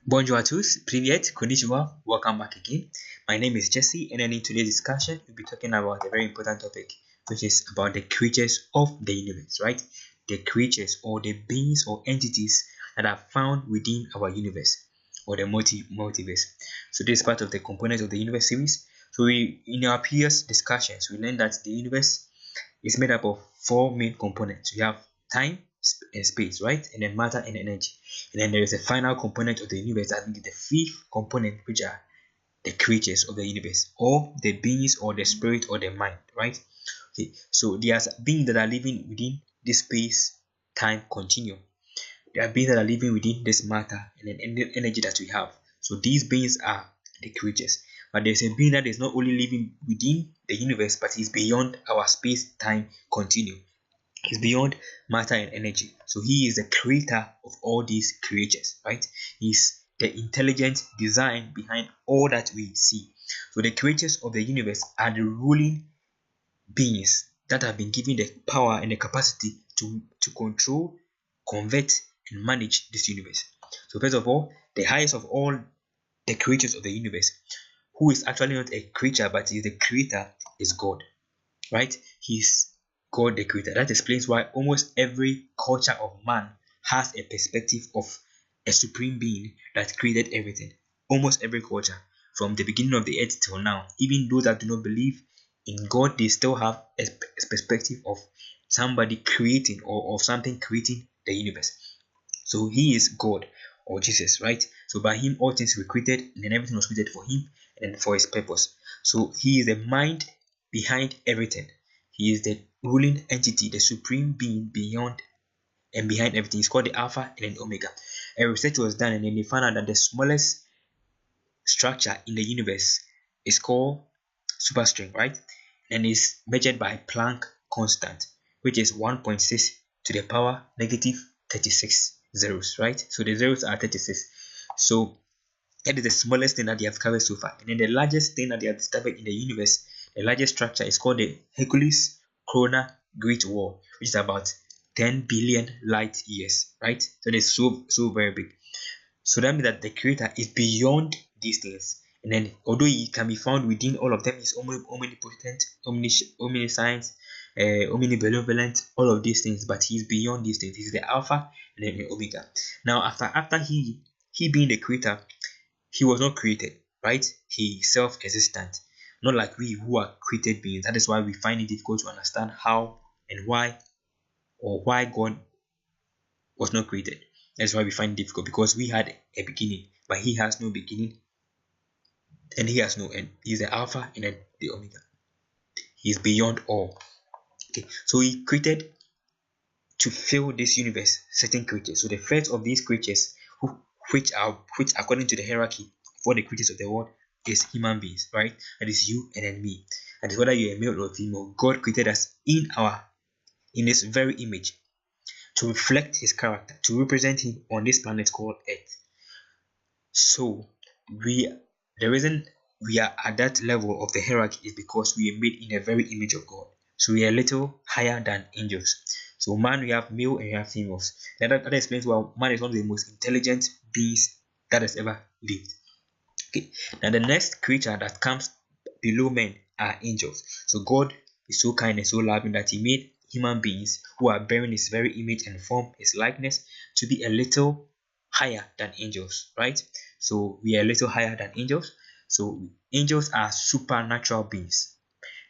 Bonjour à tous, привет, konnichiwa, welcome back again. My name is Jesse, and in today's discussion, we'll be talking about a very important topic, which is about the creatures of the universe, right? The creatures or the beings or entities that are found within our universe or the multiverse. So this is part of the components of the universe series. So in our previous discussions, we learned that the universe is made up of four main components. We have time and space, right? And then matter and energy. And then there is a final component of the universe, I think the fifth component, which are the creatures of the universe, or the beings, or the spirit, or the mind, right? Okay, so there are beings that are living within this space time continuum. There are beings that are living within this matter and then energy that we have. So these beings are the creatures. But there's a being that is not only living within the universe, but is beyond our space time continuum. He's beyond matter and energy. So he is the creator of all these creatures, right? He's the intelligent design behind all that we see. So the creatures of the universe are the ruling beings that have been given the power and the capacity to control, convert, and manage this universe. So first of all, the highest of all the creatures of the universe, who is actually not a creature but is the creator, is God, right? He's God the creator. That explains why almost every culture of man has a perspective of a supreme being that created everything. Almost every culture, from the beginning of the earth till now, even those that do not believe in God, they still have a perspective of somebody creating or of something creating the universe. So he is God or Jesus, right? So by him all things were created, and then everything was created for him and for his purpose. So he is the mind behind everything. He is the ruling entity, the supreme being beyond and behind everything. It's called the Alpha and the Omega. A research was done, and then they found out that the smallest structure in the universe is called superstring, right? And is measured by Planck constant, which is 1.6 to the power negative 36 zeros, right? So the zeros are 36. So that is the smallest thing that they have discovered so far. And then the largest thing that they have discovered in the universe, the largest structure, is called the Hercules Corona Great Wall, which is about 10 billion light years, right? So it's so very big. So that means that the creator is beyond these things. And then although he can be found within all of them, he's omnipotent, omniscient, omnibenevolent, all of these things, but he's beyond these things. He's the Alpha and then the Omega. Now after he being the creator, he was not created, right? He self-existent, not like we who are created beings. That is why we find it difficult to understand how and why, or why God was not created. That's why we find it difficult, because we had a beginning, but he has no beginning and he has no end. He's the Alpha and then the Omega. He is beyond all. Okay, so he created to fill this universe certain creatures. So the first of these creatures, which according to the hierarchy for the creatures of the world, is human beings, right? That is you and then me. And whether you're a male or female, God created us in his very image, to reflect his character, to represent him on this planet called Earth. So the reason we are at that level of the hierarchy is because we are made in the very image of God. So we are a little higher than angels. So man, we have male and we have females. That explains why man is one of the most intelligent beings that has ever lived. Okay. Now the next creature that comes below men are angels. So God is so kind and so loving that he made human beings who are bearing his very image and form, his likeness, to be a little higher than angels, right? So we are a little higher than angels. So angels are supernatural beings.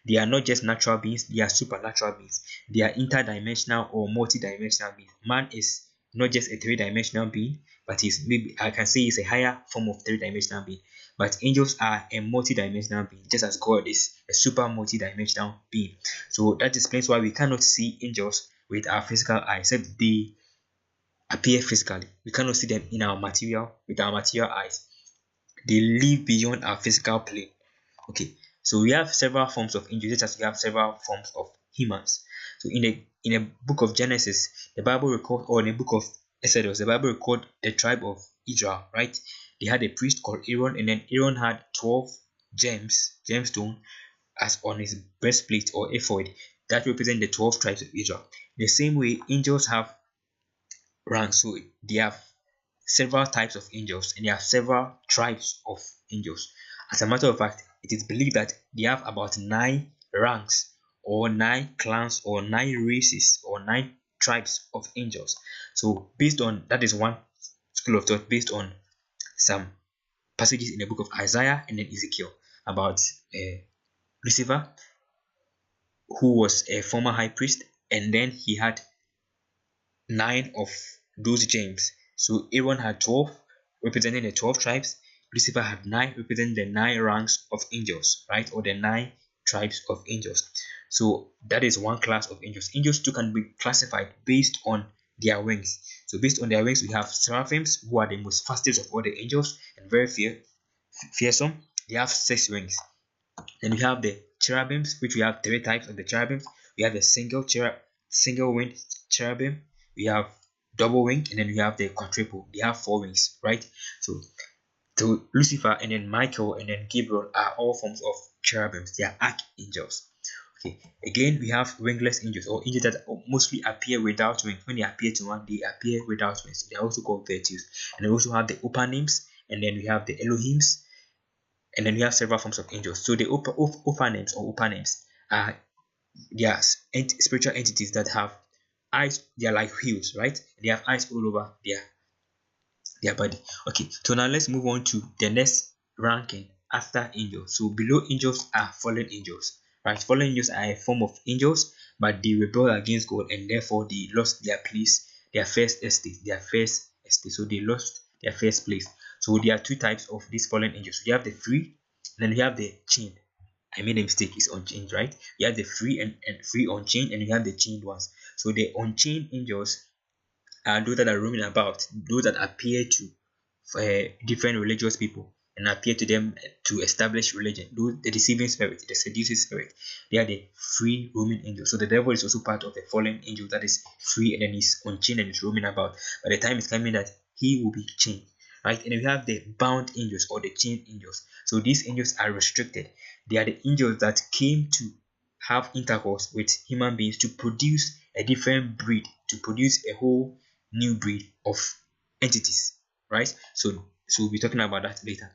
They are not just natural beings, they are supernatural beings. They are interdimensional or multidimensional beings. Man is not just a three-dimensional being, but is maybe I can say is a higher form of three-dimensional being. But angels are a multidimensional being, just as God is a super multidimensional being. So that explains why we cannot see angels with our physical eyes, except they appear physically. We cannot see them with our material eyes. They live beyond our physical plane. Okay, so we have several forms of angels, just as we have several forms of humans. So in the book of Genesis, the Bible record, or in the book of Exodus, the Bible record the tribe of Israel, right? They had a priest called Aaron, and then Aaron had 12 gemstone, as on his breastplate or ephod, that represent the 12 tribes of Israel. The same way angels have ranks, so they have several types of angels and there are several tribes of angels. As a matter of fact, it is believed that they have about 9 ranks or 9 clans or 9 races or 9 tribes of angels. So based on that is one school of thought based on some passages in the book of Isaiah and then Ezekiel about Lucifer, who was a former high priest, and then he had 9 of those gems. So Aaron had 12, representing the 12 tribes. Lucifer had 9, representing the 9 ranks of angels, right? Or the 9 tribes of angels. So that is one class of angels. Angels too can be classified based on their wings. So based on their wings, we have seraphims, who are the most fastest of all the angels and very fearsome. They have 6 wings. Then we have the cherubims, which we have 3 types of the cherubims. We have the single winged cherubim, we have double wing, and then we have the quadruple. They have 4 wings, right? So Lucifer and then Michael and then Gabriel are all forms of cherubims. They are archangels. Okay, again we have wingless angels, or angels that mostly appear without wings. When they appear to one, they appear without wings. They are also called virtues. And we also have the Opanims, and then we have the Elohims, and then we have several forms of angels. So the Ophanims or Opanims are, they are spiritual entities that have eyes. They are like wheels, right? They have eyes all over their body. Okay, so now let's move on to the next ranking after angels. So below angels are fallen angels, right? Fallen angels are a form of angels, but they rebelled against God and therefore they lost their place, their first estate, so they lost their first place. So there are 2 types of these fallen angels. We have the free, and then we have the chained. I made a mistake, it's unchained, right? You have the free and free unchained, and you have the chained ones. So the unchained angels are those that are roaming about, those that appear to different religious people and appear to them to establish religion. Those, the deceiving spirit, the seducing spirit, they are the free roaming angels. So the devil is also part of the fallen angel that is free and then is unchained and is roaming about. By the time is coming that he will be chained, right? And we have the bound angels or the chained angels. So these angels are restricted. They are the angels that came to have intercourse with human beings to produce a different breed, to produce a whole new breed of entities, right? So we'll be talking about that later.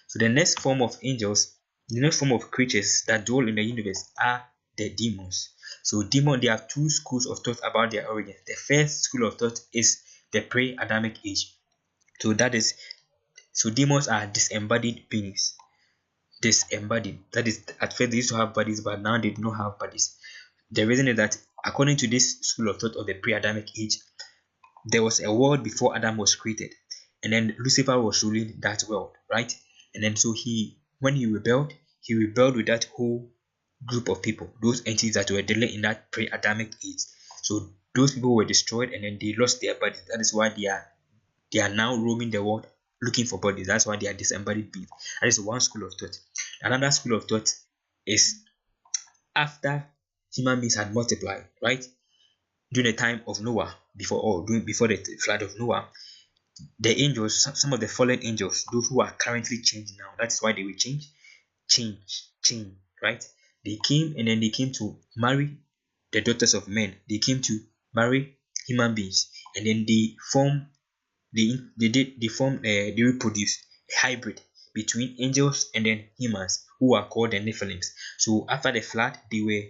So the next form of angels, the next form of creatures that dwell in the universe are the demons. So demon, there are 2 schools of thought about their origin. The first school of thought is the pre-Adamic age. So that is, so demons are disembodied beings. Disembodied. That is, at first they used to have bodies, but now they do not have bodies. The reason is that according to this school of thought of the pre-Adamic age, there was a world before Adam was created, and then Lucifer was ruling that world, right? And then so when he rebelled with that whole group of people, those entities that were dealing in that pre-Adamic age. So those people were destroyed and then they lost their bodies. That is why they are now roaming the world looking for bodies. That's why they are disembodied beings. That is one school of thought. Another school of thought is after human beings had multiplied, right? During the time of Noah, before the flood of Noah, the angels, some of the fallen angels, those who are currently changed now, that's why they will change, right? They came and then they came to marry the daughters of men. They came to marry human beings, and then they reproduce a hybrid between angels and then humans, who are called the Nephilims. So after the flood, they were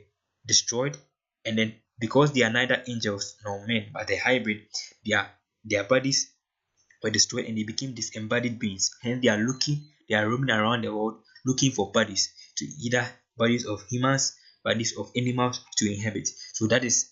destroyed, and then because they are neither angels nor men, but the hybrid, their bodies were destroyed and they became disembodied beings. Hence, they are roaming around the world looking for bodies, to either bodies of humans, bodies of animals to inhabit. So that is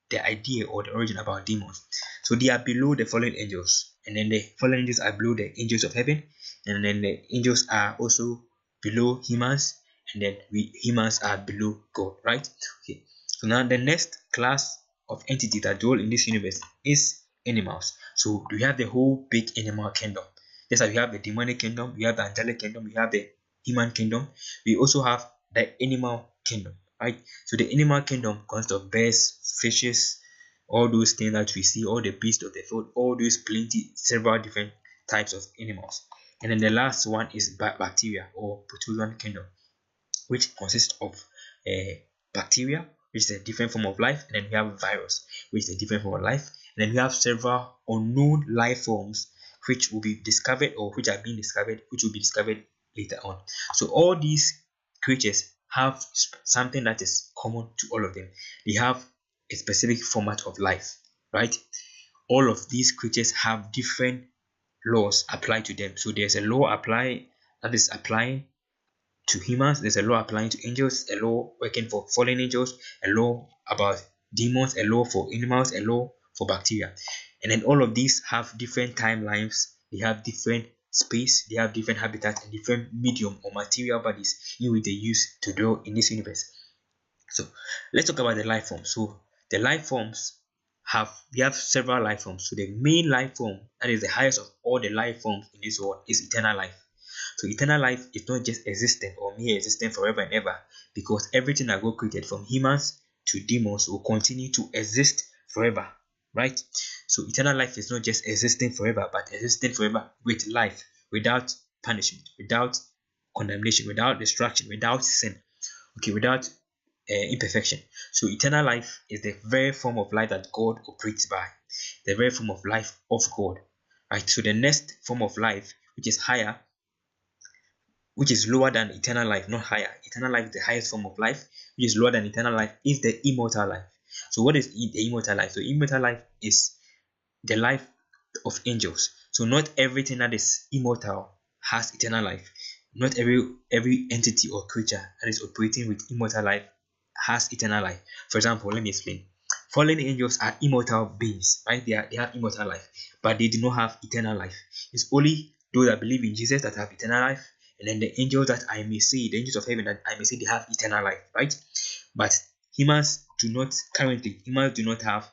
the idea or the origin about demons. So they are below the fallen angels, and then the fallen angels are below the angels of heaven, and then the angels are also below humans, and then we humans are below God, right? Okay. So now the next class of entity that dwell in this universe is animals. So we have the whole big animal kingdom. Just like we have the demonic kingdom, we have the angelic kingdom, we have the human kingdom. We also have the animal kingdom, right? So the animal kingdom consists of birds, fishes, all those things that we see, all the beasts of the field, all those plenty, several different types of animals. And then the last one is bacteria or protozoan kingdom, which consists of bacteria, which is a different form of life, and then we have virus, which is a different form of life, and then we have several unknown life forms which will be discovered, or which are being discovered, which will be discovered later on. So all these creatures have something that is common to all of them. They have a specific format of life, right? All of these creatures have different laws applied to them. So there's a law that is applying to humans, there's a law applying to angels, a law working for fallen angels, a law about demons, a law for animals, a law for bacteria. And then all of these have different timelines, they have different space, they have different habitats and different medium or material bodies in which they use to dwell in this universe. So let's talk about the life forms. So the life forms we have several life forms. So the main life form, that is the highest of all the life forms in this world, is eternal life. So eternal life is not just existent or mere existent forever and ever, because everything that God created, from humans to demons, will continue to exist forever, right? So eternal life is not just existing forever, but existing forever with life, without punishment, without condemnation, without destruction, without sin, okay, without imperfection. So eternal life is the very form of life that God operates by, the very form of life of God, right? So the next form of life, which is higher, which is lower than eternal life, not higher. Eternal life is the highest form of life, which is lower than eternal life, is the immortal life. So what is the immortal life? So immortal life is the life of angels. So not everything that is immortal has eternal life. Not every entity or creature that is operating with immortal life has eternal life. For example, let me explain. Fallen angels are immortal beings, right? They have immortal life, but they do not have eternal life. It's only those that believe in Jesus that have eternal life, and then the angels that I may say, the angels of heaven that I may say, they have eternal life, right? But humans do not have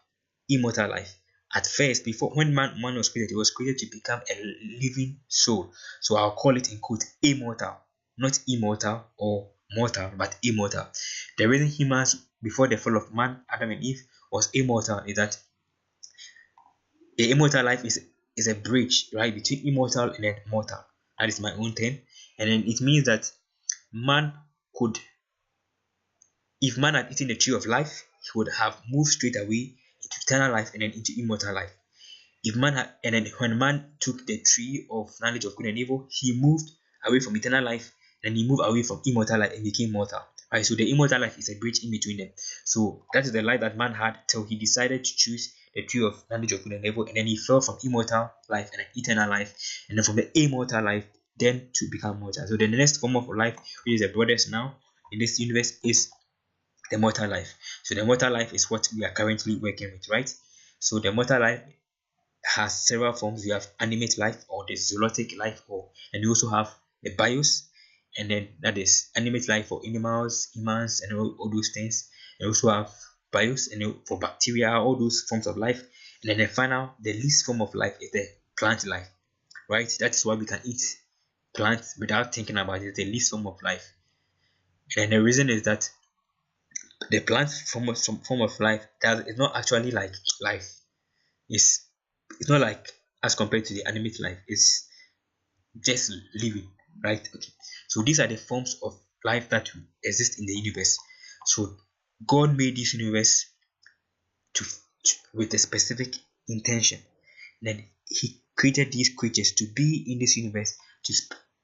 immortal life. At first, before when man was created, he was created to become a living soul. So I'll call it in quote immortal, not immortal or mortal, but immortal. The reason humans before the fall of man, Adam and Eve, was immortal is that the immortal life is a bridge, right, between immortal and then mortal. That is my own term. And then it means that man could, if man had eaten the tree of life, he would have moved straight away into eternal life and then into immortal life. If man had, and then when man took the tree of knowledge of good and evil, he moved away from eternal life and he moved away from immortal life and became mortal. Right, so the immortal life is a bridge in between them. So that is the life that man had till he decided to choose the tree of knowledge of good and evil, and then he fell from immortal life and then eternal life, and then from the immortal life then to become mortal. So the next form of life, which is the broadest now in this universe, is the mortal life. So the mortal life is what we are currently working with, right? So the mortal life has several forms. We have animate life, or the zootic life, and we also have the bios, and then that is animate life for animals, humans, and all those things. And we also have bios and for bacteria, all those forms of life. And then the least form of life is the plant life, right? That is why we can eat plants without thinking about it. The least form of life. And the reason is that the plant some form of life that is not actually like life. It's not like, as compared to the animate life, it's just living, right? Okay, so these are the forms of life that exist in the universe. So God made this universe to with a specific intention. Then he created these creatures to be in this universe to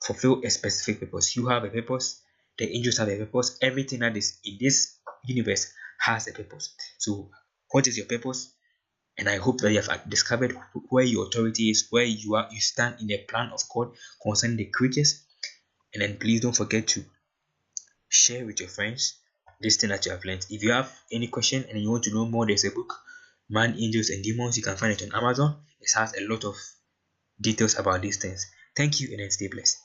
fulfill a specific purpose. You have a purpose, the angels have a purpose, everything that is in this universe has a purpose. So what is your purpose? And I hope that you have discovered where your authority is, where you stand in the plan of God concerning the creatures. And then please don't forget to share with your friends this thing that you have learned. If you have any question and you want to know more, there's a book, Man, Angels and Demons. You can find it on Amazon. It has a lot of details about these things. Thank you, and then stay blessed.